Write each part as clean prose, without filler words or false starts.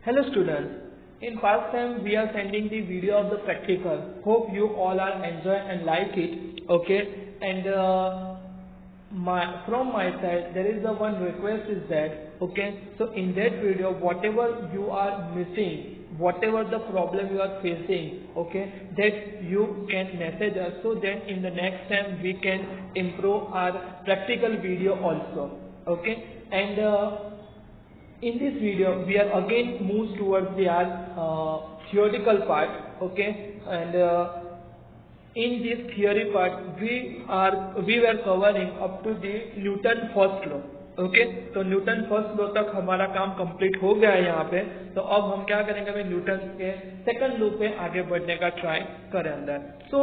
Hello students, in past time we are sending the video of the practical. Hope you all are enjoy and like it. Okay, and from my side there is the one request is that okay, so in that video whatever you are missing, whatever the problem you are facing, okay, that you can message us so that in the next time we can improve our practical video also. Okay, and in this video we are again moves towards the theoretical part. Okay, and in this theory part we were covering up to the Newton first law. Okay, तो Newton first law तक हमारा काम complete हो गया है यहाँ पे। तो अब हम क्या करेंगे, हमें न्यूटन के सेकंड लॉ पे आगे बढ़ने का ट्राई करें अंदर। So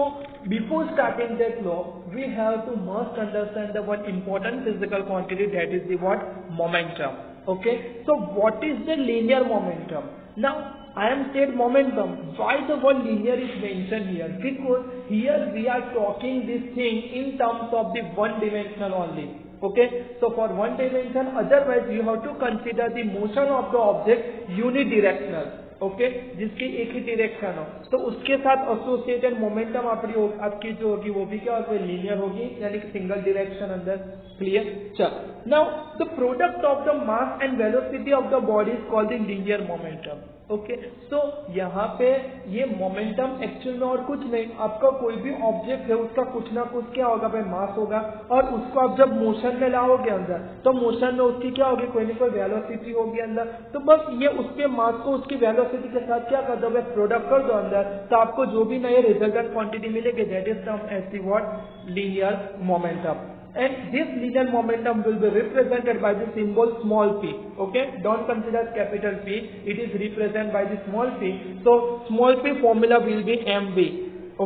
before starting that law we have to must understand the one important physical quantity, that is the what, momentum. Okay, so what is the linear momentum? Now I am said momentum. Why the word linear is mentioned here? Because here we are talking this thing in terms of the one dimensional only. Okay, so for one dimension, otherwise you have to consider the motion of the object unidirectional. Okay, जिसकी एक ही direction हो, तो उसके साथ associated momentum आपकी जो होगी वो भी क्या होगी, लीनियर होगी, यानी कि सिंगल डायरेक्शन अंदर। क्लियर? चल, now the product of the mass and velocity of the body is called the linear momentum. Okay, so यहाँ पे ये मोमेंटम एक्चुअल में और कुछ नहीं, आपका कोई भी ऑब्जेक्ट है उसका कुछ ना कुछ क्या होगा भाई, मास होगा, और उसको आप जब मोशन में लाओगे अंदर, तो मोशन में उसकी क्या होगी, कोई ना कोई वेलोसिटी होगी अंदर। तो बस ये उसके मास को उसकी वेलोसिटी के साथ क्या कर दो भाई, प्रोडक्ट कर दो अंदर, तो आपको जो भी नए रिजल्टेंट क्वांटिटी मिलेगी, that is term as the what, linear momentum. And this linear momentum will be represented by the symbol small p. Okay, don't consider capital P. It is represented by the small p. So small p formula will be mv.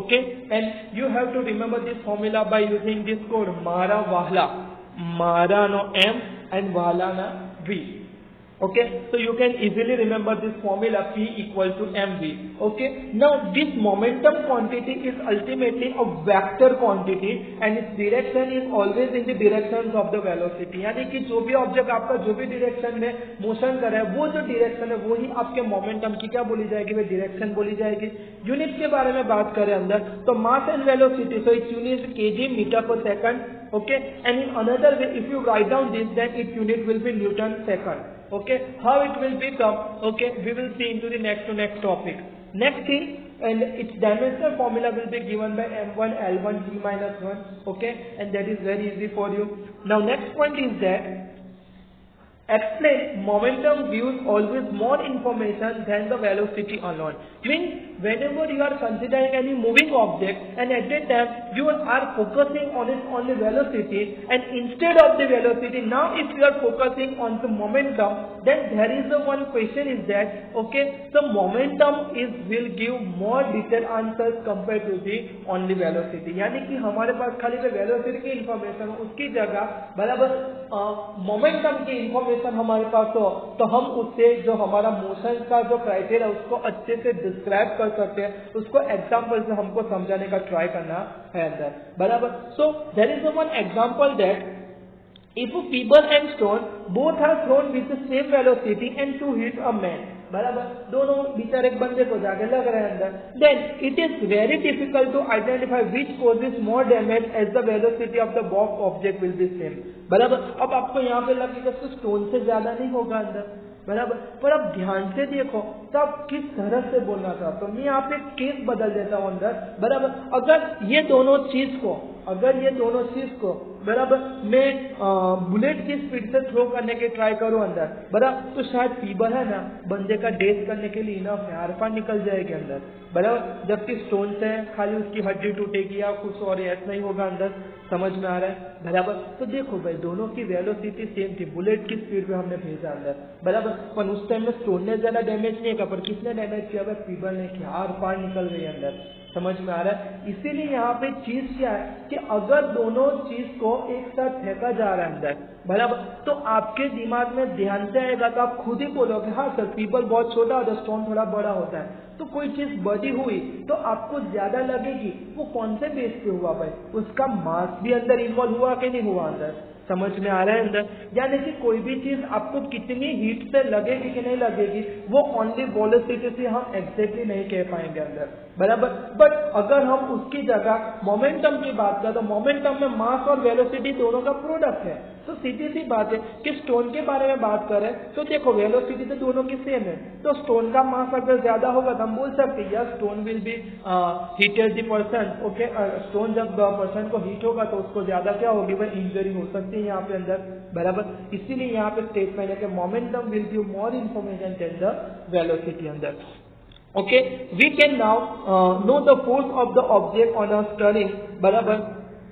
Okay, and you have to remember this formula by using this code Mara Wahla. Mara no m and Wahla na v. Okay, so you can easily remember this formula P equal to mv. Okay, now this momentum quantity is ultimately a vector quantity and its direction is always in the directions of the velocity. यानी कि जो भी object आपका जो भी direction में motion कर रहा है, वो जो डायरेक्शन है वो ही आपके मोमेंटम की क्या बोली जाएगी, वो डायरेक्शन बोली जाएगी। यूनिट के बारे में बात करें अंदर, तो mass and velocity, so its unit is kg metre per second. Okay, and in another way if you write down this, then its unit will be Newton second. Okay, how it will become, okay, we will see into the next topic. Next thing, and its dimensional formula will be given by m1 l1 t minus 1. Okay, and that is very easy for you. Now next point is that explain momentum gives always more information than the velocity alone. Means whenever you are considering any moving object and at that time you are focusing on its only velocity, and instead of the velocity, now if you are focusing on the momentum, then there is a one question is that okay, the momentum will give more detailed answers compared to the only velocity. यानी कि हमारे पास खाली जो velocity की information उसकी जगह बराबर momentum की इंफॉर्मेशन हमारे पास हो, तो हम उससे जो हमारा मोशन का जो क्राइटेरिया उसको अच्छे से डिस्क्राइब कर सकते हैं, उसको एग्जांपल से हमको समझाने का ट्राई करना है अंदर, बराबर। So there is one example that if a pebble and stone both are thrown with the same velocity and to hit a man, बराबर, दोनों बेचारे एक बंदे को जाके लग रहे हैं अंदर, then it is very difficult to identify which causes more damage as the velocity of the both object will be same, बराबर। अब आपको यहाँ पे लगेगा तो स्टोन से ज्यादा नहीं होगा अंदर, बराबर, पर अब ध्यान से देखो तो आप किस तरह से बोलना चाहते हो। मैं यहाँ पे केस बदल देता हूँ अंदर, बराबर। अगर ये दोनों चीज को बराबर मैं बुलेट की स्पीड से थ्रो करने के ट्राई करूँ अंदर, बराबर, तो शायद पीबल है ना बंदे का डेथ करने के लिए इनफ है, आर पार निकल जाएगी अंदर, बराबर। जबकि स्टोन से खाली उसकी हड्डी टूटेगी या कुछ और ऐसा नहीं होगा अंदर, समझ में आ रहा है, बराबर। तो देखो भाई दोनों की वेलोसिटी सेम थी, बुलेट की स्पीड पे हमने भेजा अंदर, बराबर, पर उस टाइम में स्टोन ने ज्यादा डैमेज नहीं किया, पर किसने डैमेज किया भाई, पीबल ने किया, आर पार निकल गई अंदर, समझ में आ रहा है। इसीलिए यहाँ पे चीज क्या है कि अगर दोनों चीज को एक साथ फेंका जा रहा है अंदर, बराबर, तो आपके दिमाग में ध्यान से आएगा तो आप खुद ही बोलोगे हाँ सर पीबल बहुत छोटा होता है, स्टोन थोड़ा बड़ा होता है। तो कोई चीज बड़ी हुई तो आपको ज्यादा लगेगी, वो कौन से बेस पे हुआ भाई, उसका मास भी अंदर इन्वॉल्व हुआ कि नहीं हुआ अंदर, समझ में आ रहा है अंदर? यानी कि कोई भी चीज आपको कितनी हीट से लगेगी कि नहीं लगेगी वो ओनली वेलोसिटी से हम एग्जैक्टली नहीं कह पाएंगे अंदर, बराबर। बट अगर हम उसकी जगह मोमेंटम की बात करें तो मोमेंटम में मास और वेलोसिटी दोनों का प्रोडक्ट है। तो सीधी सी बात है कि स्टोन के बारे में बात करें तो देखो वेलोसिटी तो दोनों की सेम है, तो स्टोन का मास अगर ज्यादा होगा तो हम बोल सकते हैं yes stone will be heated the person, okay. Stone जब पर्सन को हीट होगा तो उसको ज्यादा क्या होगी भाई इंजरी हो सकती है यहाँ पे अंदर, बराबर। इसीलिए यहाँ पे स्टेटमेंट है कि momentum will give more information than the velocity अंदर, okay. We can now know the force of the object on a turning, बराबर,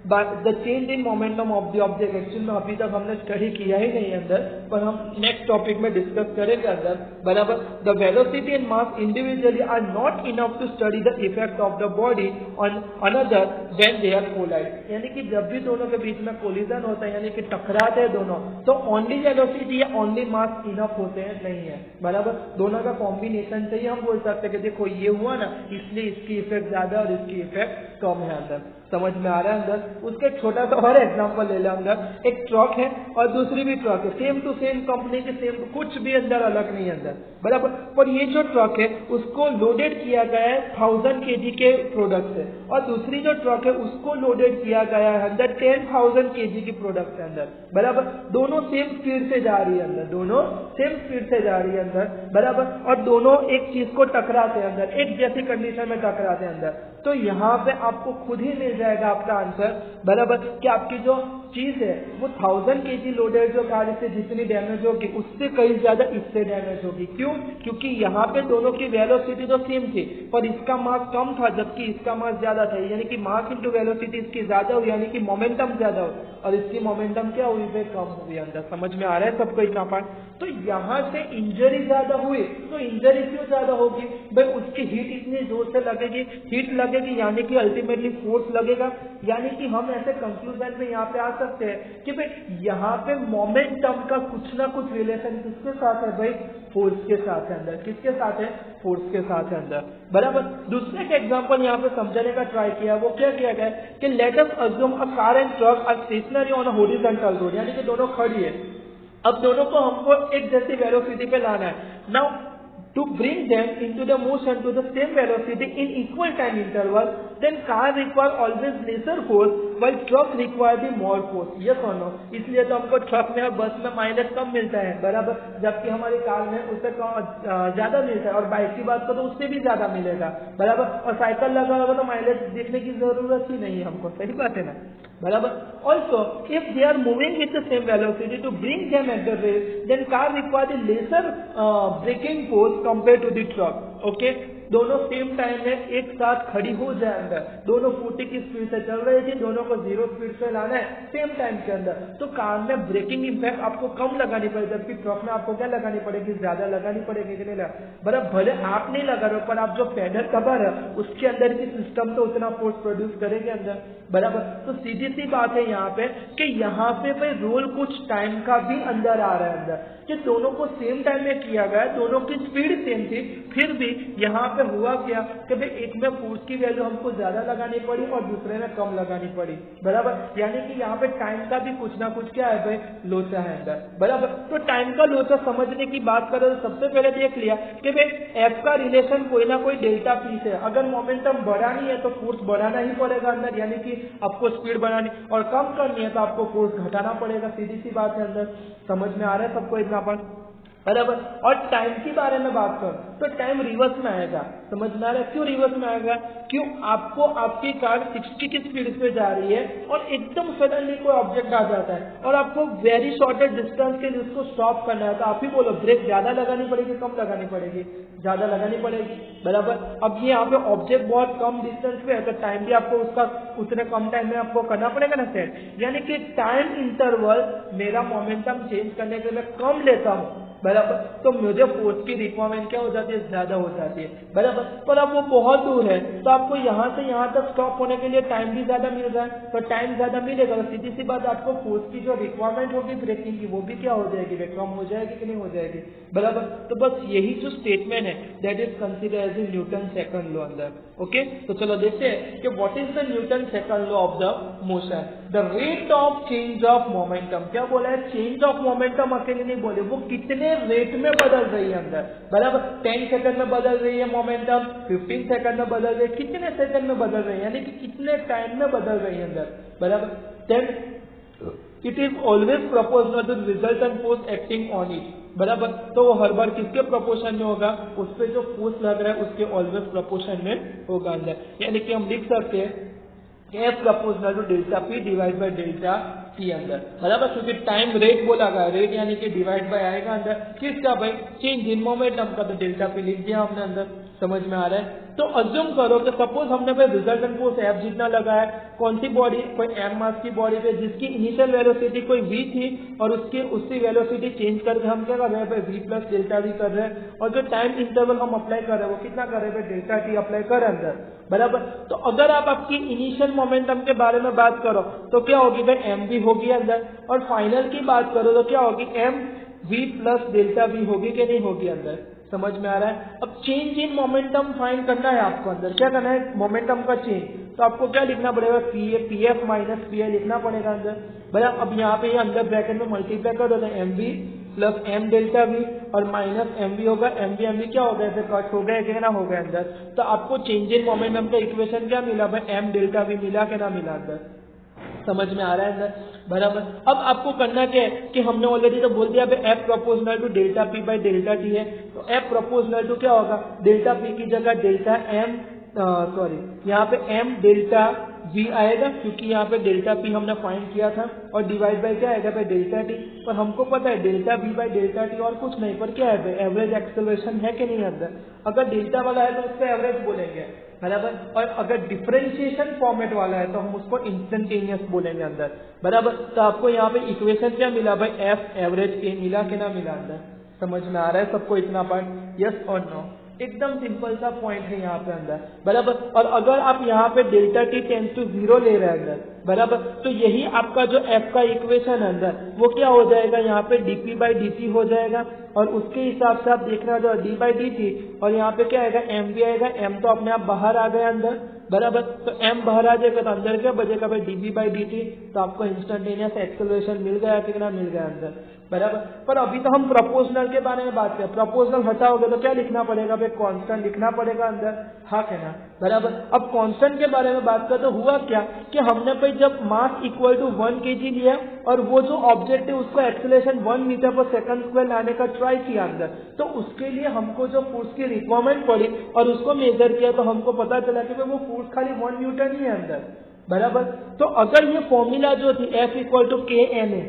but the change in momentum of the object actual में अभी तक हमने study किया ही नहीं अंदर, पर हम नेक्स्ट टॉपिक में डिस्कस करेंगे अंदर, बराबर। The velocity and mass individually are not enough to study the effect of the body on another when they are collide, यानी कि जब भी दोनों के बीच में कोलिजन होता है यानी कि टकराते हैं दोनों, तो ओनली वेलोसिटी या ओनली मास इनफ होते हैं, नहीं है, बराबर। दोनों का कॉम्बिनेशन से ही हम बोल सकते हैं कि देखो ये हुआ ना इसलिए इसकी इफेक्ट ज्यादा और इसकी इफेक्ट कम है अंदर, समझ में आ रहा है अंदर। उसका एक छोटा सा और एग्जांपल ले ले अंदर, एक ट्रक है और दूसरी भी ट्रक है, सेम टू सेम कंपनी के, सेम कुछ भी अंदर अलग नहीं है अंदर, बराबर। पर ये जो ट्रक है उसको लोडेड किया गया है 1000 kg के प्रोडक्ट से और दूसरी जो ट्रक है उसको लोडेड किया गया है अंदर 10,000 kg की प्रोडक्ट के अंदर, बराबर। दोनों सेम स्पीड से जा रही है अंदर, दोनों सेम स्पीड से जा रही है अंदर, बराबर। और दोनों एक चीज को टकराते हैं अंदर, एक जैसी कंडीशन में टकराते हैं अंदर, तो यहाँ पे आपको खुद ही मिल जाएगा आपका आंसर, बराबर, कि आपकी जो चीज है वो 1000 kg लोडेड जो कार से जितनी डैमेज होगी उससे कहीं ज्यादा इससे डैमेज होगी। क्यों? क्योंकि यहाँ पे दोनों की वेलोसिटी तो सेम थी पर इसका मास कम था जबकि इसका मास ज्यादा था, यानी कि मास इंटू वेलोसिटी इसकी ज्यादा हुई, यानी कि मोमेंटम ज्यादा हुई और इसकी मोमेंटम क्या हुई वे कम हुई अंदर, समझ में आ रहा है सबको इतना पार्ट। तो यहाँ से इंजरी ज्यादा हुई, तो इंजरी क्यों ज्यादा होगी भाई, उसकी हीट इतनी जोर से लगेगी, हीट लगेगी यानी कि अल्टीमेटली फोर्स लगेगा, यानी कि हम ऐसे कंक्लूजन पे यहाँ पे आ सकते हैं कि भाई यहाँ पे मोमेंटम का कुछ ना कुछ रिलेशन किसके साथ है भाई, फोर्स के साथ है अंदर, किसके साथ है, फोर्स के साथ है अंदर, बराबर। दूसरे का एग्जांपल यहाँ पे समझने का ट्राई किया, वो क्या किया गया कि let us assume a car and truck are stationary on a horizontal road, यानी कि दोनों खड़ी है, अब दोनों को हमको एक जैसी वेलोसिटी पे लाना है। Now to bring them into the motion to the same velocity in equal time interval, then car require always lesser force while truck require the more force, yes or no? इसलिए तो हमको truck में और बस में mileage कम मिलता है, बराबर, जबकि हमारी कार में उससे ज्यादा मिलता है, और बाइक की बात करो तो उससे भी ज्यादा मिलेगा, बराबर। और साइकिल लगा होगा तो माइलेज देखने की जरूरत ही नहीं है हमको, सही बात है ना, बराबर। Also, if they are moving with the same velocity to bring them at the race, then car require the lesser braking force compared to the truck, okay? दोनों सेम टाइम में एक साथ खड़ी हो जाए अंदर, दोनों 40 की स्पीड से चल रही थी, दोनों को 0 स्पीड से लाना है सेम टाइम के अंदर, तो कार में ब्रेकिंग इम्पैक्ट आपको कम लगानी पड़ेगी, जबकि ट्रक में आपको क्या लगानी पड़ेगी, ज्यादा लगानी पड़ेगी कि नहीं लगा, बराबर। भले आप नहीं लगा रहे हो पर आप जो पैडल कवर है उसके अंदर की सिस्टम तो उतना फोर्स प्रोड्यूस करेंगे अंदर, बराबर। तो सीधी सी बात है यहाँ पे कि यहाँ पे भाई रोल कुछ टाइम का भी अंदर आ रहा है अंदर, कि दोनों को सेम टाइम में किया गया, दोनों की स्पीड सेम थी, फिर भी यहाँ पे हुआ क्या कि भाई एक में फोर्स की वैल्यू हमको ज्यादा लगानी पड़ी और दूसरे में कम लगानी पड़ी, बराबर। यानी कि यहाँ पे टाइम का भी कुछ ना कुछ क्या है भाई, लोचा है अंदर, बराबर। तो टाइम का लोचा समझने की बात करें तो सबसे पहले देख लिया कि भाई एफ का रिलेशन कोई ना कोई डेल्टा पी से, अगर मोमेंटम बढ़ानी है तो फोर्स बढ़ाना ही पड़ेगा अंदर, यानी कि आपको स्पीड बढ़ानी, और कम करनी है तो आपको फोर्स घटाना पड़ेगा, सीधी सी बात है अंदर, समझ में आ रहा है सबको इतना पर, बराबर। और टाइम के बारे में बात कर तो टाइम रिवर्स में आएगा, समझ में आ रहा है, क्यों रिवर्स में आएगा, क्यों, आपको आपकी कार 60 की स्पीड पे जा रही है और एकदम सडनली कोई ऑब्जेक्ट आ जाता है और आपको वेरी शॉर्टेड डिस्टेंस के लिए उसको स्टॉप करना है, तो आप ही बोलो ब्रेक ज्यादा लगानी पड़ेगी कम लगानी पड़ेगी, ज्यादा लगानी पड़ेगी, बराबर। अब ये यहाँ पे ऑब्जेक्ट बहुत कम डिस्टेंस पे है तो टाइम भी आपको उसका उतने कम टाइम में आपको करना पड़ेगा ना सेट, यानी कि टाइम इंटरवल मेरा मोमेंटम चेंज करने के लिए कम लेता हूँ, बराबर, तो मुझे फोर्स की रिक्वायरमेंट क्या हो जाती है, ज्यादा हो जाती है, बराबर। पर अब वो बहुत दूर है तो आपको यहाँ से यहाँ तक स्टॉप होने के लिए टाइम भी ज्यादा मिल रहा है, तो टाइम ज्यादा मिलेगा तो सीधी सी बात आपको फोर्स की जो रिक्वायरमेंट होगी ब्रेकिंग की वो भी क्या हो जाएगी, वे कम हो जाएगी कि नहीं हो जाएगी, बराबर। तो बस यही जो स्टेटमेंट है that is consider as a Newton second law अंदर, ओके। तो चलो देखते हैं कि what is the Newton second law of the motion. The rate of change of momentum, क्या बोला है, चेंज ऑफ मोमेंटम अकेले नहीं बोले, वो कितने रेट में बदल रही है अंदर, बराबर 10 सेकंड में बदल रही है मोमेंटम, 15 सेकंड में बदल रही है, कितने सेकंड में बदल रही है, यानी कि कितने टाइम में बदल रही है अंदर, बराबर। Then it is always proportional to resultant force acting on it, बराबर। तो वो हर बार किसके प्रोपोर्शन में होगा, उस पर जो फोर्स लग रहा है उसके ऑलवेज प्रोपोर्शन में होगा अंदर, यानी कि हम लिख सकते हैं F proportional to delta P divide by delta T अंदर, बराबर, क्योंकि टाइम रेट बोला गया, रेट यानी कि डिवाइड बाय आएगा अंदर किसका भाई, चेंज इन मोमेंटम का, तो डेल्टा पी लिख दिया हमने अंदर, समझ में आ रहा है। तो अज्यूम करो कि सपोज हमने भाई रिजल्टेंट फोर्स F जितना लगाया, कौन सी बॉडी, कोई M मास की बॉडी पे जिसकी इनिशियल वेलोसिटी कोई v थी और उसकी वेलोसिटी चेंज करके हम क्या कर रहे हैं भाई v प्लस डेल्टा v कर रहे हैं, और जो टाइम इंटरवल हम अप्लाई कर रहे हैं वो कितना कर रहे हैं भाई डेल्टा t अप्लाई कर अंदर, बराबर। तो अगर आप आपकी इनिशियल मोमेंटम के बारे में बात करो तो क्या होगी भाई m v होगी अंदर, और फाइनल की बात करो तो क्या होगी m v plus delta v होगी कि नहीं होगी अंदर, समझ में आ रहा है। अब चेंज इन मोमेंटम फाइंड करना है आपको अंदर, क्या करना है, मोमेंटम का चेंज, तो आपको क्या लिखना पड़ेगा, P F minus P I लिखना पड़ेगा अंदर, भैया। अब यहाँ पे ये अंदर ब्रैकेट में मल्टीप्लाई कर दो, M V plus M delta V और माइनस एम वी होगा, एम वी क्या हो गया, ऐसे कट हो गया कि ना हो गया अंदर। तो आपको चेंज इन मोमेंटम का इक्वेशन क्या मिला भाई, एम डेल्टा वी मिला कि ना मिला अंदर, समझ में आ रहा है अंदर, बराबर। अब आपको करना क्या है कि हमने ऑलरेडी तो बोल दिया भाई F proportional to delta P by delta T है, तो एफ प्रोपोर्शनल टू क्या होगा, डेल्टा पी की जगह डेल्टा एम यहाँ पे एम डेल्टा वी आएगा, क्योंकि यहाँ पे डेल्टा पी हमने फाइंड किया था, और डिवाइड बाय क्या आएगा भाई डेल्टा टी, पर हमको पता है delta we by delta T और कुछ नहीं, पर क्या है भाई एवरेज एक्सेलरेशन है कि नहीं अंदर, अगर डेल्टा वाला है तो उसको एवरेज बोलेंगे, बराबर, और अगर डिफरेंशिएशन फॉर्मेट वाला है तो हम उसको इंस्टेंटेनियस बोलेंगे अंदर, बराबर। तो आपको यहाँ पे इक्वेशन क्या मिला भाई, एफ एवरेज ए मिला कि ना मिला अंदर, समझ में आ रहा है सबको इतना पार्ट, यस और नो, एकदम सिंपल सा पॉइंट है यहाँ पे अंदर, बराबर। और अगर आप यहाँ पे डेल्टा टी टेंस टू 0 ले रहे हैं अंदर, बराबर, तो यही आपका जो एफ का इक्वेशन अंदर वो क्या हो जाएगा, यहाँ पे डीपी बाई डी हो जाएगा, और उसके हिसाब से आप देखना जो डी बाई डी और यहाँ पे क्या आएगा, एम भी आएगा, एम तो अपने आप बाहर आ गया अंदर, बराबर। तो एम बाहर आ जाएगा तो अंदर क्या बचेगा भाई डीबी बाई डी, तो आपको इंस्टेंटेनियस एक्सेलरेशन मिल गया कितना मिल गया अंदर, बराबर। पर अभी तो हम प्रोपोर्शनल के बारे में बात करें, प्रोपोर्शनल हटाओगे तो क्या लिखना पड़ेगा भाई, कांस्टेंट लिखना पड़ेगा अंदर, हाँ कहना, बराबर। अब कांस्टेंट के बारे में बात करें तो हुआ क्या कि हमने भाई जब मास इक्वल टू 1 kg लिया और वो जो ऑब्जेक्ट है उसको acceleration 1 metre per second square लाने का ट्राई किया अंदर, तो उसके लिए हमको जो फोर्स की रिक्वायरमेंट पड़ी और उसको मेजर किया तो हमको पता चला कि वो फोर्स खाली 1 न्यूटन ही है अंदर, बराबर। तो अगर ये फॉर्मूला जो थी F इक्वल टू के एन है,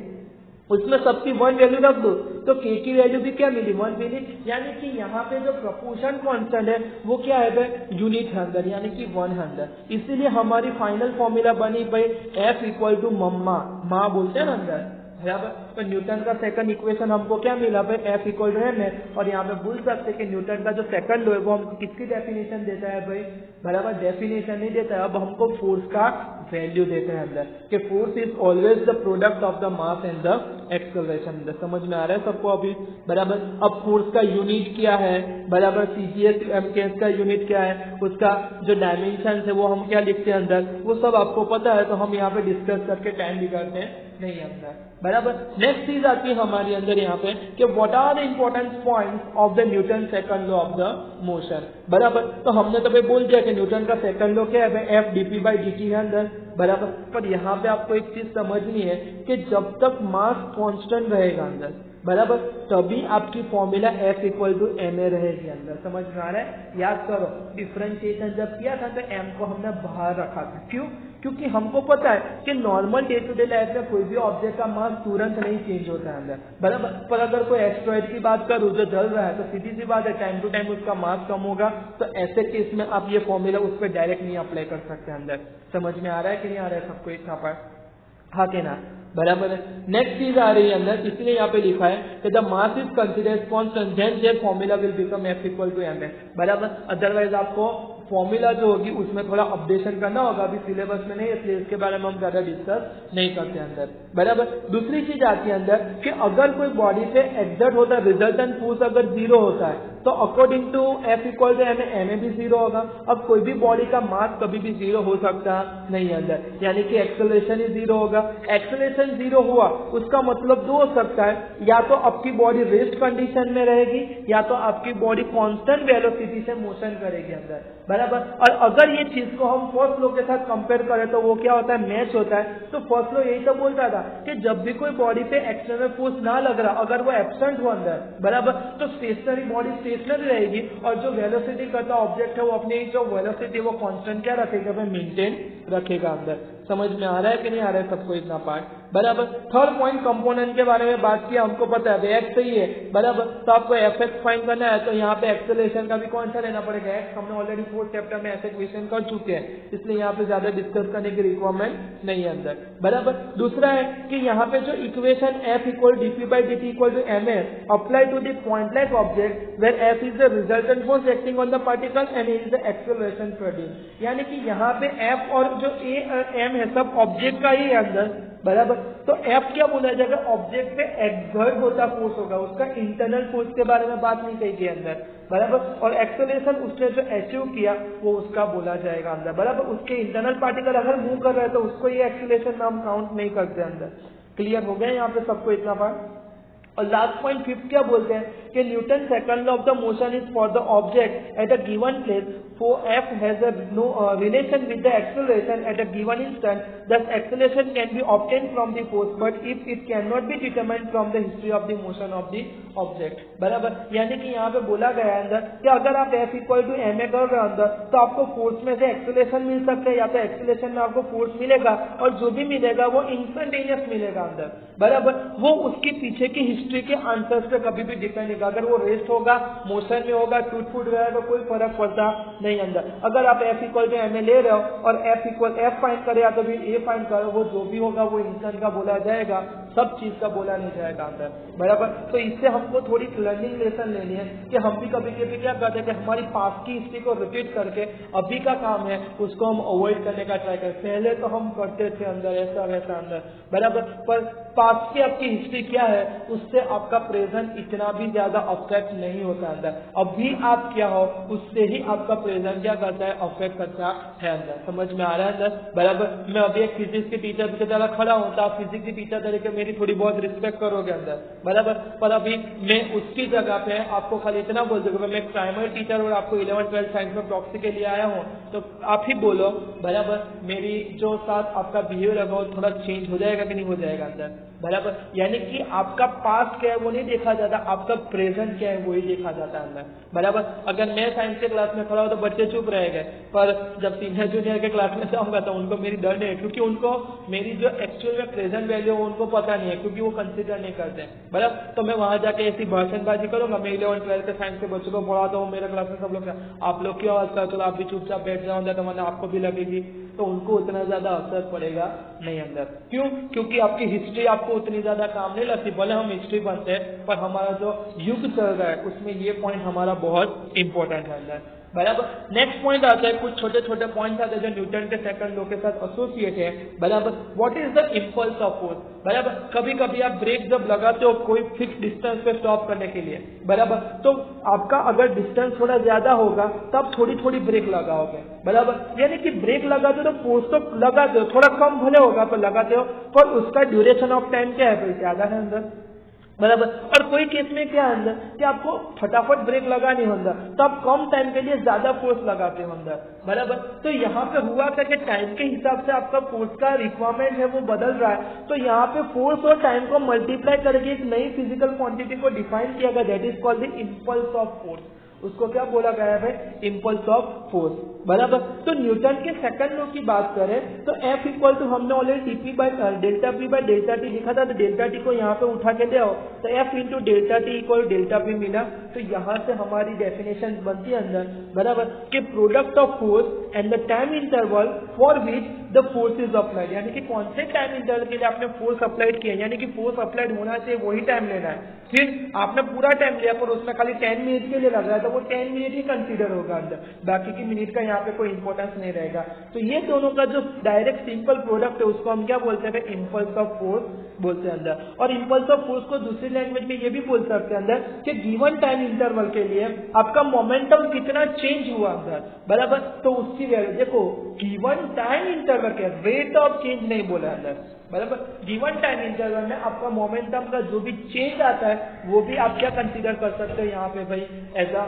उसमें सबकी 1 वैल्यू रख दो तो K की वैल्यू भी क्या मिली, 1 मिली, यानी कि यहाँ पे जो प्रोपोर्शन कांस्टेंट है वो क्या है भाई, यूनिट है अंदर, यानी कि 1 है अंदर। इसीलिए हमारी फाइनल फॉर्मूला बनी भाई F इक्वल टू मम्मा, माँ बोलते हैं ना अंदर, बराबर। तो न्यूटन का सेकंड इक्वेशन हमको क्या मिला भाई, F इक्वल टू एम है, और यहाँ पे भूल सकते कि न्यूटन का जो सेकंड लॉ है वो हमको किसकी डेफिनेशन देता है भाई, बराबर, डेफिनेशन नहीं देता है, अब हमको फोर्स का वैल्यू देते हैं अंदर, कि force is always the product of the mass and the acceleration, समझ में आ रहा है सबको अभी, बराबर। अब फोर्स का यूनिट क्या है, बराबर, सीजीएस एमकेएस का यूनिट क्या है, उसका जो डायमेंशन है वो हम क्या लिखते हैं अंदर, वो सब आपको पता है, तो हम यहाँ पे डिस्कस करके टाइम बिगाड़ते हैं नहीं अंदर, बराबर। नेक्स्ट चीज आती है हमारी अंदर यहाँ पे कि what are the important points of the Newton second law of the motion, बराबर। तो हमने तो भाई बोल दिया कि न्यूटन का सेकंड लॉ क्या है भाई, एफ डीपी बाई डी है अंदर, बराबर। पर यहाँ पे आपको एक चीज समझनी है कि जब तक मास कांस्टेंट रहेगा अंदर, बराबर, तभी आपकी formula F equal to M A रहेगी अंदर, समझ में आ रहा है। याद करो डिफरेंशिएशन जब किया था तो m को हमने बाहर रखा था, क्यों, क्योंकि हमको पता है कि normal day to day life में कोई भी ऑब्जेक्ट का मास तुरंत नहीं चेंज होता है अंदर, बराबर। पर अगर कोई एस्ट्रॉइड की बात करूँ जो जल रहा है तो सीधी सी बात है टाइम टू टाइम उसका मास कम होगा, तो ऐसे केस में आप ये फॉर्मूला उस पर डायरेक्ट नहीं अप्लाई कर सकते अंदर, समझ में आ रहा है कि नहीं आ रहा है सबको इतना पर, हाँ के ना, बराबर है। नेक्स्ट चीज आ रही है अंदर, इसलिए यहाँ पे लिखा है कि the mass is considered constant then their formula will become F equal to M A, बराबर। अदरवाइज आपको फॉर्मूला जो होगी उसमें थोड़ा अपडेशन करना होगा, अभी सिलेबस में नहीं, इसलिए इसके बारे में हम ज्यादा डिस्कस नहीं करते अंदर, बराबर। दूसरी चीज आती है अंदर कि अगर कोई बॉडी पे एग्जर्ट होता है रिजल्टेंट फोर्स अगर 0 होता है तो तो according to F equal to M भी जीरो होगा। अब कोई भी बॉडी का मास कभी भी जीरो हो सकता नहीं अंदर, यानी कि एक्सेलरेशन ही जीरो होगा। एक्सेलरेशन जीरो हुआ उसका मतलब दो हो सकता है, या तो आपकी बॉडी रेस्ट कंडीशन में रहेगी या तो आपकी बॉडी कांस्टेंट वेलोसिटी से मोशन करेगी अंदर, बराबर। और अगर ये चीज को हम फर्स्ट लॉ के साथ कंपेयर करें तो वो क्या होता है, मैच होता है। तो फर्स्ट लॉ यही तो बोलता था कि जब भी कोई बॉडी पे एक्सटर्नल फोर्स ना लग रहा, अगर वो एब्सेंट हो अंदर, बराबर, तो स्टेशनरी बॉडी स्टेशनरी रहेगी और जो वेलोसिटी करता ऑब्जेक्ट है वो अपनी जो वेलोसिटी वो कांस्टेंट क्या रखेगा, मेंटेन रखेगा अंदर। समझ में आ रहा है कि नहीं आ रहा है सबको इतना पार्ट, बराबर। थर्ड पॉइंट कंपोनेंट के बारे में बात किया, हमको पता है रिएक्ट सही है, बराबर। तो आपको एफएक्स फाइंड करना है तो यहाँ पे एक्सेलरेशन का भी कौन सा लेना पड़ेगा, एक्स। हमने ऑलरेडी फोर्थ चैप्टर में ऐसे क्वेश्चन कर चुके हैं, इसलिए यहाँ पे ज्यादा डिस्कस करने की रिक्वायरमेंट नहीं है अंदर, बराबर। दूसरा है कि यहाँ पे जो equation F equal dp/dt equal to M apply to the pointless object where F is the resultant force acting on the particle and is the acceleration produced. यानी कि यहाँ पे एफ और जो ए और एम है सब ऑब्जेक्ट का ही है अंदर, बराबर। तो एफ क्या बोला जाएगा, ऑब्जेक्ट पे एक्सर्ट होता फोर्स होगा, उसका इंटरनल फोर्स के बारे में बात नहीं कही गई अंदर, बराबर। और एक्सेलरेशन उसने जो अचीव किया वो उसका बोला जाएगा अंदर, बराबर। उसके इंटरनल पार्टिकल अगर मूव कर रहे हैं तो उसको ये एक्सेलरेशन में हम काउंट नहीं करते अंदर। क्लियर हो गया यहाँ पे सबको इतना बात। और लास्ट पॉइंट फिफ्थ क्या बोलते हैं कि Newton second law of the motion is for the object at a given place for F has a no relation with the acceleration at a given instant, thus acceleration can be obtained from the force, but if it cannot be determined from the history of the motion of the object, बराबर। यानी कि यहाँ पे बोला गया है अंदर कि अगर आप F equal to M A कर रहे हो अंदर तो आपको फोर्स में से एक्सेलरेशन मिल सकता है, या तो एक्सेलरेशन में आपको फोर्स मिलेगा और जो भी मिलेगा वो इंस्टेंटेनियस मिलेगा अंदर, बराबर। वो उसके पीछे की हिस्ट्री के आंसर्स पे कभी भी डिपेंड नहीं, अगर वो रेस्ट होगा, मोशन में होगा, टूट फूट गया तो कोई फर्क पड़ता नहीं अंदर। अगर आप F equal to M A ले रहे हो और F फाइंड करे या तो फिर A फाइंड करो, वो जो भी होगा वो इंस्टेंट का बोला जाएगा, सब चीज का बोला नहीं जाएगा अंदर, बराबर। तो इससे हमको थोड़ी लर्निंग लेसन लेनी है कि हम भी कभी कभी क्या करते हैं कि हमारी पास्ट की हिस्ट्री को रिपीट करके अभी का काम है उसको हम अवॉइड करने का ट्राई करते। पहले तो हम करते थे अंदर ऐसा वैसा अंदर, बराबर, पर पास्ट की आपकी हिस्ट्री क्या है उससे आपका प्रेजेंट इतना भी ज्यादा अफेक्ट नहीं होता अंदर। अभी आप क्या हो उससे ही आपका प्रेजेंट क्या करता है, अफेक्ट करता है अंदर। समझ में आ रहा है अंदर, बराबर। मैं अभी एक फिजिक्स के टीचर की तरह खड़ा हूँ तो आप फिजिक्स के टीचर तरीके मेरी थोड़ी बहुत रिस्पेक्ट करोगे अंदर, बराबर। पर अभी मैं उसकी जगह पे आपको खाली इतना बोल दूंगा, मैं एक प्राइमरी टीचर और आपको 11th-12th साइंस में प्रॉक्सी के लिए आया हूँ तो आप ही बोलो, बराबर, मेरी जो साथ आपका बिहेवियर होगा वो थोड़ा चेंज हो जाएगा कि नहीं हो जाएगा अंदर, बराबर। यानी कि आपका पास्ट क्या है वो नहीं देखा जाता, आपका प्रेजेंट क्या है वो ही देखा जाता है अंदर, बराबर। अगर मैं साइंस के क्लास में खड़ा हो तो बच्चे चुप रहेंगे, पर जब सीनियर जूनियर के क्लास में जाऊंगा तो उनको मेरी डर नहीं है, क्योंकि उनको मेरी जो एक्चुअल में प्रेजेंट वैल्यू है उनको पता नहीं है, क्योंकि वो कंसिडर नहीं करते, बराबर। तो मैं वहां जाके ऐसी भाषणबाजी करूंगा, मैं 11th-12th के साइंस के बच्चों को पढ़ाता हूँ, मेरे क्लास में सब लोग आप लोग क्यों आवाज करते हो, आप भी चुपचाप बैठ जाओ तो वरना आपको भी लगेगी, तो उनको उतना ज्यादा असर पड़ेगा नहीं अंदर। क्यों? क्योंकि आपकी हिस्ट्री आपको उतनी ज्यादा काम नहीं लगती। भले हम हिस्ट्री पढ़ते हैं पर हमारा जो युग चल रहा है उसमें ये पॉइंट हमारा बहुत इंपॉर्टेंट है अंदर, बराबर। नेक्स्ट पॉइंट आता है, कुछ छोटे छोटे पॉइंट्स आते हैं जो न्यूटन के सेकंड लॉ के साथ एसोसिएट है, बराबर। What is the impulse of force, बराबर। कभी कभी आप ब्रेक जब लगाते हो कोई फिक्स डिस्टेंस पे स्टॉप करने के लिए, बराबर, तो आपका अगर डिस्टेंस थोड़ा ज्यादा होगा तब थोड़ी थोड़ी ब्रेक लगाओगे, बराबर। यानी कि ब्रेक लगाते हो तो फोर्स तो लगाते हो, थोड़ा कम भले होगा पर लगाते हो, पर उसका ड्यूरेशन ऑफ टाइम क्या है, फिर ज्यादा है अंदर, बराबर। और कोई केस में क्या है अंदर कि आपको फटाफट ब्रेक लगानी हो अंदर तो आप कम टाइम के लिए ज्यादा फोर्स लगाते हो अंदर, बराबर। तो यहाँ पे हुआ था कि टाइम के हिसाब से आपका फोर्स का रिक्वायरमेंट है वो बदल रहा है, तो यहाँ पे फोर्स और टाइम को मल्टीप्लाई करके एक नई फिजिकल क्वांटिटी को डिफाइन किया गया, that is called the impulse of force. उसको क्या बोला गया है भाई, इंपल्स ऑफ फोर्स, बराबर। तो न्यूटन के सेकंड लॉ की बात करें तो F इक्वल टू हमने already delta P bye delta T लिखा था, तो डेल्टा टी को यहाँ पे उठा के ले आओ तो F into delta T equal delta P मिला। तो यहाँ से हमारी डेफिनेशन बनती है अंदर, बराबर, कि product of force and the time interval for which the force is applied, यानी कि कौन से टाइम इंटरवल के लिए आपने फोर्स अप्लाइड किया, यानी कि फोर्स अप्लाइड होना चाहिए वही टाइम लेना है। फिर आपने पूरा टाइम लिया पर उसमें खाली 10 मिनट के लिए लग रहा है तो वो 10 मिनट ही कंसीडर होगा अंदर, बाकी की मिनट का यहाँ पे कोई इंपॉर्टेंस नहीं रहेगा। तो ये दोनों का जो डायरेक्ट सिंपल प्रोडक्ट है उसको हम क्या बोलते हैं, इम्पल्स ऑफ फोर्स बोलते हैं अंदर। और इम्पल्स ऑफ फोर्स को दूसरी लैंग्वेज में ये भी बोल सकते हैं अंदर कि गिवन टाइम इंटरवल के लिए आपका मोमेंटम कितना चेंज हुआ अंदर, बराबर। तो उसकी वैल्यू देखो, गिवन टाइम इंटरवल के रेट ऑफ चेंज नहीं बोला अंदर, बराबर। गिवन टाइम इंटरवल में आपका मोमेंटम का जो भी चेंज आता है वो भी आप क्या कंसीडर कर सकते हो यहाँ पे भाई, as a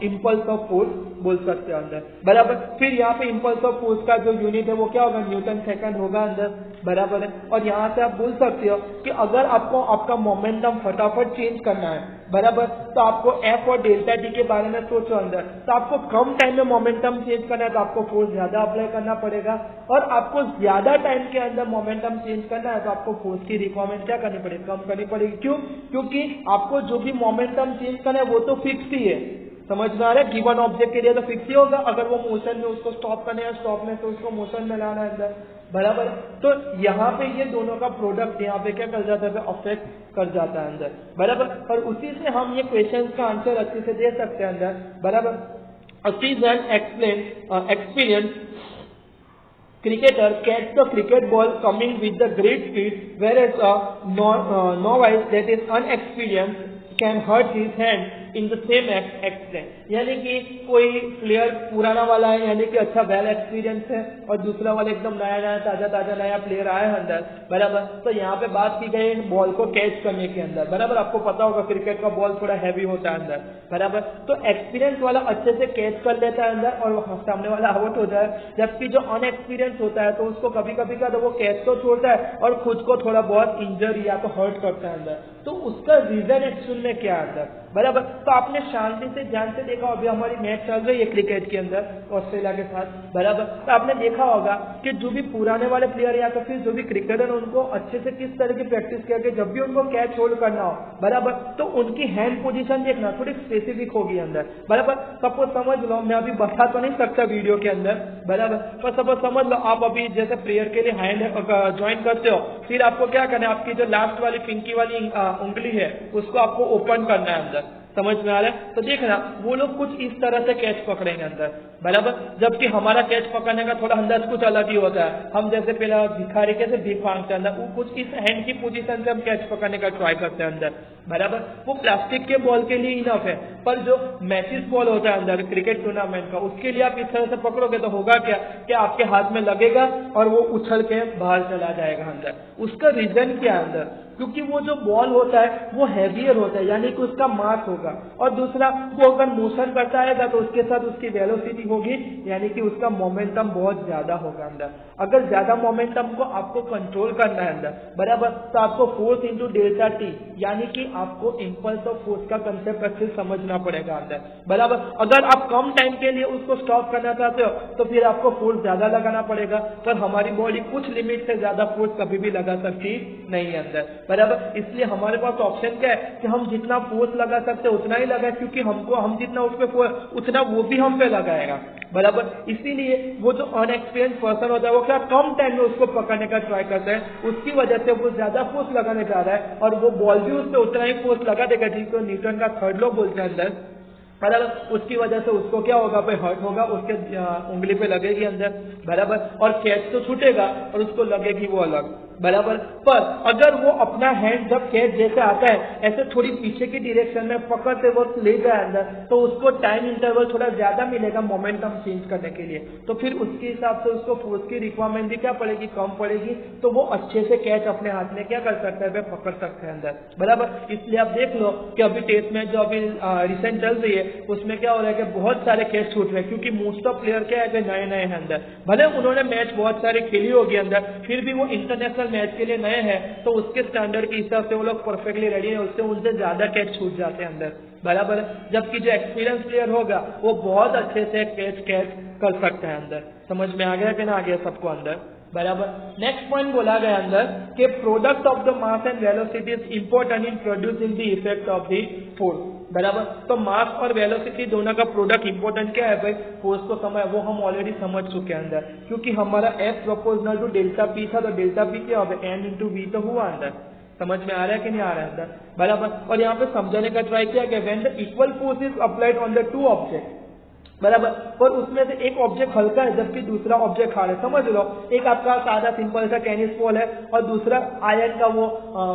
impulse of force बोल सकते हैं अंदर, बराबर। फिर यहाँ पे इम्पल्स ऑफ फोर्स का जो यूनिट है वो क्या होगा, न्यूटन सेकंड होगा अंदर, बराबर है। और यहाँ से आप बोल सकते हो कि अगर आपको आपका मोमेंटम फटाफट चेंज करना है, बराबर, तो आपको एफ और डेल्टा टी के बारे में सोचो अंदर। तो आपको कम टाइम में मोमेंटम चेंज करना है तो आपको फोर्स ज्यादा अप्लाई करना पड़ेगा, और आपको ज्यादा टाइम के अंदर मोमेंटम चेंज करना है तो आपको फोर्स की रिक्वायरमेंट क्या करनी पड़ेगी, कम करनी पड़ेगी। क्यों? क्योंकि आपको जो भी मोमेंटम चेंज करना है वो तो फिक्स ही है, समझ में आ रहा है। गिवन ऑब्जेक्ट के लिए तो फिक्स ही होगा, अगर वो मोशन में उसको स्टॉप करना है, स्टॉप में तो उसको मोशन में लाना है अंदर, बराबर। तो यहाँ पे ये दोनों का प्रोडक्ट यहाँ पे क्या कर जाता है, अफेक्ट कर जाता है अंदर, बराबर। और उसी से हम ये क्वेश्चन का आंसर अच्छे से दे सकते हैं अंदर, बराबर। A seasoned experienced cricketer catch the cricket ball coming with the great speed, whereas a novice that is unexperienced can hurt his hand in the same extent. यानी कि कोई प्लेयर पुराना वाला है, यानी कि अच्छा वेल एक्सपीरियंस है, और दूसरा वाला एकदम नया नया ताजा नया प्लेयर आया है अंदर, बराबर। तो यहाँ पे बात की गई बॉल को कैच करने के अंदर, बराबर। आपको पता होगा क्रिकेट का बॉल थोड़ा हैवी होता है अंदर, बराबर। तो एक्सपीरियंस वाला अच्छे से कैच कर लेता है अंदर और सामने वाला आउट हो जाए, जबकि जो अनएक्सपीरियंस होता है तो उसको कभी कभी का तो वो कैच तो छोड़ता है और खुद को थोड़ा बहुत इंजरी या तो हर्ट करता है अंदर। तो उसका रीजन एक्चुअल में क्या है अंदर, बराबर। तो आपने शांति से ध्यान से देखा, अभी हमारी मैच चल रही है क्रिकेट के अंदर ऑस्ट्रेलिया के साथ, बराबर। तो आपने देखा होगा कि जो भी पुराने वाले प्लेयर या तो फिर जो भी क्रिकेटर उनको अच्छे से किस तरह की प्रैक्टिस किया कि जब भी उनको कैच होल्ड करना हो, बराबर, तो उनकी हैंड पोजीशन देखना थोड़ी स्पेसिफिक होगी अंदर, बराबर। सपोज समझ लो, मैं अभी बता तो नहीं सकता वीडियो के अंदर, बराबर, पर सपोज समझ लो आप अभी जैसे प्लेयर के लिए हैंड ज्वाइन करते हो, फिर आपको क्या करना है, आपकी जो लास्ट वाली पिंकी वाली उंगली है उसको आपको ओपन करना है अंदर, समझ में आ रहा है। तो देखना वो लोग कुछ इस तरह से कैच पकड़ेंगे अंदर, बराबर। जबकि हमारा कैच पकड़ने का थोड़ा अंदाज कुछ अलग ही होता है। हम जैसे पहला भिखारी कैसे भीख मांगते हैं अंदर, वो कुछ इस हैंड की पोजीशन से हम कैच पकड़ने का ट्राई करते हैं अंदर, बराबर। वो प्लास्टिक के बॉल के लिए इनफ है, पर जो मैचेस बॉल होता है अंदर क्रिकेट टूर्नामेंट का, उसके लिए आप इस तरह से पकड़ोगे तो होगा क्या कि आपके हाथ में लगेगा और वो उछल के बाहर चला जाएगा अंदर। उसका रीजन क्या है अंदर, क्योंकि वो जो बॉल होता है वो हैवियर होता है, यानी कि उसका मास होगा, और दूसरा वो अगर मोशन करता है तो उसके साथ उसकी वेलोसिटी होगी, यानी कि उसका मोमेंटम बहुत ज्यादा होगा अंदर। अगर ज्यादा मोमेंटम को आपको कंट्रोल करना है अंदर, बराबर, तो आपको फोर्स इंटू डेल्टा टी, यानी कि आपको इम्पल्स ऑफ फोर्स का कंसेप्ट अच्छे से समझना पड़ेगा अंदर, बराबर। अगर आप कम टाइम के लिए उसको स्टॉप करना चाहते हो तो फिर आपको फोर्स ज्यादा लगाना पड़ेगा, पर हमारी बॉडी कुछ लिमिट से ज्यादा फोर्स कभी भी लगा सकती नहीं है अंदर, बराबर। इसलिए हमारे पास ऑप्शन क्या है कि हम जितना फोर्स लगा सकते हैं उतना ही लगाए, क्योंकि हम जितना उस पर उतना वो भी हम पे लगाएगा, बराबर। इसीलिए वो जो अनएक्सपीरियंस पर्सन होता है वो क्या कम टाइम में उसको पकड़ने का ट्राई करता है, उसकी वजह से वो ज्यादा फोर्स लगाने जा रहा है और वो बॉल भी उस पर उतना ही फोर्स लगा देगा जिसको न्यूटन का थर्ड लॉ बोलते हैं अंदर, बराबर। उसकी वजह से उसको क्या होगा, पे हर्ट होगा, उसके उंगली पे लगेगी अंदर, बराबर, और कैच तो छूटेगा और उसको लगेगी वो अलग, बराबर। पर अगर वो अपना हैंड जब कैच जैसे आता है ऐसे थोड़ी पीछे की डायरेक्शन में पकड़ते वक्त ले जाए अंदर, तो उसको टाइम इंटरवल थोड़ा ज्यादा मिलेगा मोमेंटम चेंज करने के लिए, तो फिर उसके हिसाब से उसको फोर्स की रिक्वायरमेंट भी क्या पड़ेगी, कम पड़ेगी, तो वो अच्छे से कैच अपने हाथ में क्या कर सकता है, पकड़ सकता है अंदर, बराबर। इसलिए आप देख लो कि अभी टेस्ट मैच जो अभी रिसेंट चल रही है उसमें क्या हो रहा है कि बहुत सारे कैच छूट रहे हैं, क्योंकि मोस्ट ऑफ प्लेयर क्या है नए नए हैं अंदर, भले उन्होंने मैच बहुत सारे खेली होगी अंदर, फिर भी वो इंटरनेशनल मैच के लिए नए हैं, तो उसके स्टैंडर्ड के हिसाब से वो लोग परफेक्टली रेडी है, उससे उनसे ज्यादा कैच छूट जाते हैं अंदर, बराबर। जबकि जो एक्सपीरियंस प्लेयर होगा वो बहुत अच्छे से कैच कर सकता है अंदर, समझ में आ गया कि ना आ गया सबको अंदर, बराबर। नेक्स्ट पॉइंट बोला गया अंदर कि product of the mass and velocity is important in producing the effect of the force. बराबर। तो मास और वेलोसिटी दोनों का प्रोडक्ट इंपॉर्टेंट क्या है भाई, फोर्स को समय, वो हम ऑलरेडी समझ चुके हैं अंदर, क्योंकि हमारा F proportional to delta P था, तो डेल्टा पी क्या होगा, n इंटू वी तो हुआ अंदर। समझ में आ रहा है कि नहीं आ रहा है अंदर, बराबर। और यहाँ पे समझाने का ट्राई किया गया, when the equal force is applied on the two object, बराबर, और उसमें से एक ऑब्जेक्ट हल्का है जबकि दूसरा ऑब्जेक्ट हार्ड है। समझ लो, एक आपका सादा सिंपल सा टेनिस बॉल है और दूसरा आयरन का वो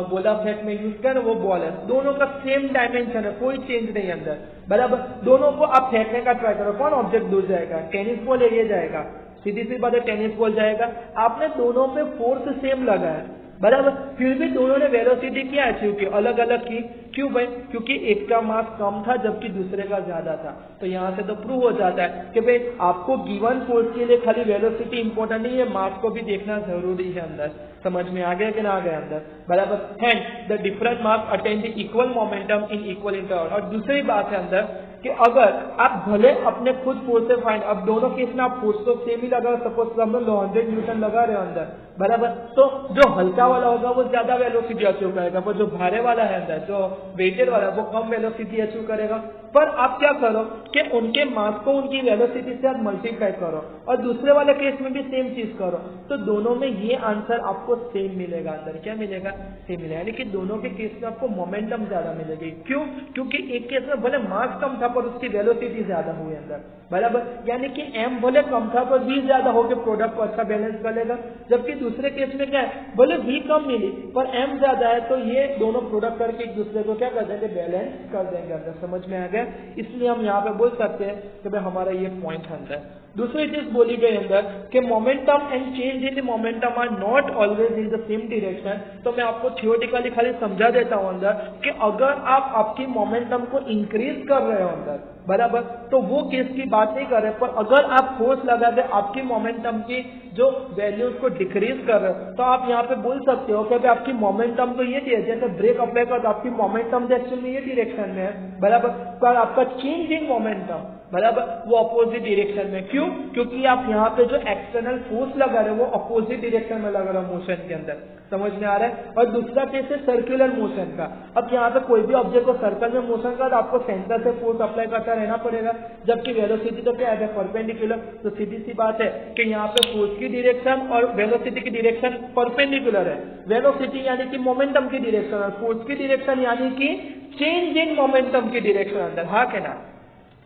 गोला फेंक में यूज कर वो बॉल है, दोनों का सेम डायमेंशन है, कोई चेंज नहीं अंदर, बराबर। दोनों को आप फेंकने का ट्राई करो, कौन ऑब्जेक्ट दूर जाएगा, टेनिस बॉल एरिया जाएगा, सीधी सी बात है टेनिस बॉल जाएगा। आपने दोनों पे फोर्स सेम लगा है, बराबर, फिर भी दोनों ने वेलोसिटी क्या अचीव की, अलग अलग की। क्यों भाई, क्योंकि एक का मास कम था जबकि दूसरे का ज्यादा था। तो यहाँ से तो प्रूव हो जाता है कि भाई आपको गिवन फोर्स के लिए खाली वेलोसिटी इंपॉर्टेंट नहीं है, मास को भी देखना जरूरी है अंदर। समझ में आ गया कि ना आ गया अंदर, बराबर। Hand the different mass attain the equal momentum in equal interval. और दूसरी बात है अंदर कि अगर आप भले अपने खुद फोर्स से फाइंड, अब दोनों केस में आप फोर्स तो सेम ही लगा, सपोज हम लोग 100 न्यूटन लगा रहे हो अंदर, बराबर, तो जो हल्का वाला होगा वो ज्यादा वेलोसिटी अचीव करेगा, पर जो भारे वाला है अंदर, जो वेटेड वाला वो कम वेलोसिटी अचीव करेगा। पर आप क्या करो कि उनके मास को उनकी वेलोसिटी से आप मल्टीप्लाई करो और दूसरे वाले केस में भी सेम चीज करो, तो दोनों में ये आंसर आपको सेम मिलेगा अंदर। क्या मिलेगा, सेम मिलेगा, यानी कि दोनों के केस में आपको मोमेंटम ज्यादा मिलेगी। क्यों, क्योंकि एक केस में भले मास कम था पर उसकी वेलोसिटी ज्यादा हुई अंदर, बराबर, यानी कि m भले कम था पर v ज्यादा होकर प्रोडक्ट को अच्छा बैलेंस कर लेगा। जबकि दूसरे केस में क्या है, भले v कम मिली पर m ज्यादा है, तो ये दोनों प्रोडक्ट करके एक दूसरे को क्या कर देंगे, बैलेंस कर देंगे अंदर। समझ में आ गया, इसलिए हम यहाँ पे बोल सकते हैं कि भाई हमारा ये पॉइंट है अंदर। दूसरी चीज बोली गई अंदर कि momentum and change in the momentum are not always in the same direction. तो मैं आपको थियोरेटिकली खाली समझा देता हूं अंदर कि अगर आप आपकी मोमेंटम को इंक्रीज कर रहे हो अंदर, बराबर, तो वो केस की बात नहीं कर रहे, पर अगर आप फोर्स लगा दे आपकी मोमेंटम की जो वैल्यूज को डिक्रीज कर रहे हो, तो आप यहाँ पे बोल सकते हो कि आपकी मोमेंटम तो ये है, जैसे ब्रेक अप्लाई कर, आपकी मोमेंटम एक्चुअली ये डायरेक्शन में है, बराबर, पर आपका चेंज इन मोमेंटम, बराबर, वो अपोजिट डायरेक्शन में। क्यों, क्योंकि आप यहाँ पे जो एक्सटर्नल फोर्स लगा रहे हो वो अपोजिट डायरेक्शन में लगा रहे हो मोशन के अंदर। समझ में आ रहा है। और दूसरा केस है सर्कुलर मोशन का। अब यहाँ पे कोई भी ऑब्जेक्ट को सर्कल में मोशन का, तो आपको सेंटर से फोर्स अप्लाई करता रहना पड़ेगा, जबकि वेलोसिटी तो क्या है, परपेंडिकुलर। तो सीधी सी बात है कि यहाँ पे फोर्स की डायरेक्शन और वेलोसिटी की डायरेक्शन परपेंडिकुलर है। वेलोसिटी यानी कि मोमेंटम की डायरेक्शन और फोर्स की डायरेक्शन यानी कि चेंज इन मोमेंटम की डायरेक्शन अंदर, हाँ के ना,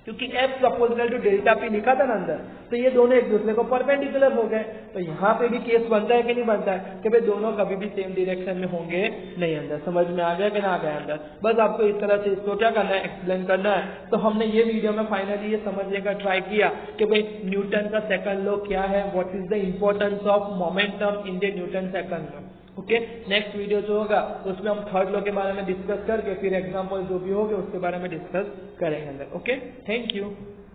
क्योंकि F proportional to delta P लिखा था ना अंदर, तो ये दोनों एक दूसरे को परपेंडिकुलर हो गए। तो यहाँ पे भी केस बनता है कि नहीं बनता है कि भाई दोनों कभी भी सेम डायरेक्शन में होंगे नहीं अंदर। समझ में आ गया कि ना आ गया अंदर। बस आपको इस तरह से इसको क्या करना है, एक्सप्लेन करना है। तो हमने ये वीडियो में फाइनली ये समझने का ट्राई किया कि भाई न्यूटन का सेकंड लॉ क्या है, what is the importance of momentum in the Newton second law. Okay, next video जो होगा उसमें हम थर्ड लॉ के बारे में डिस्कस करके फिर एग्जाम्पल जो भी होंगे उसके बारे में डिस्कस करेंगे अंदर। Okay, thank you.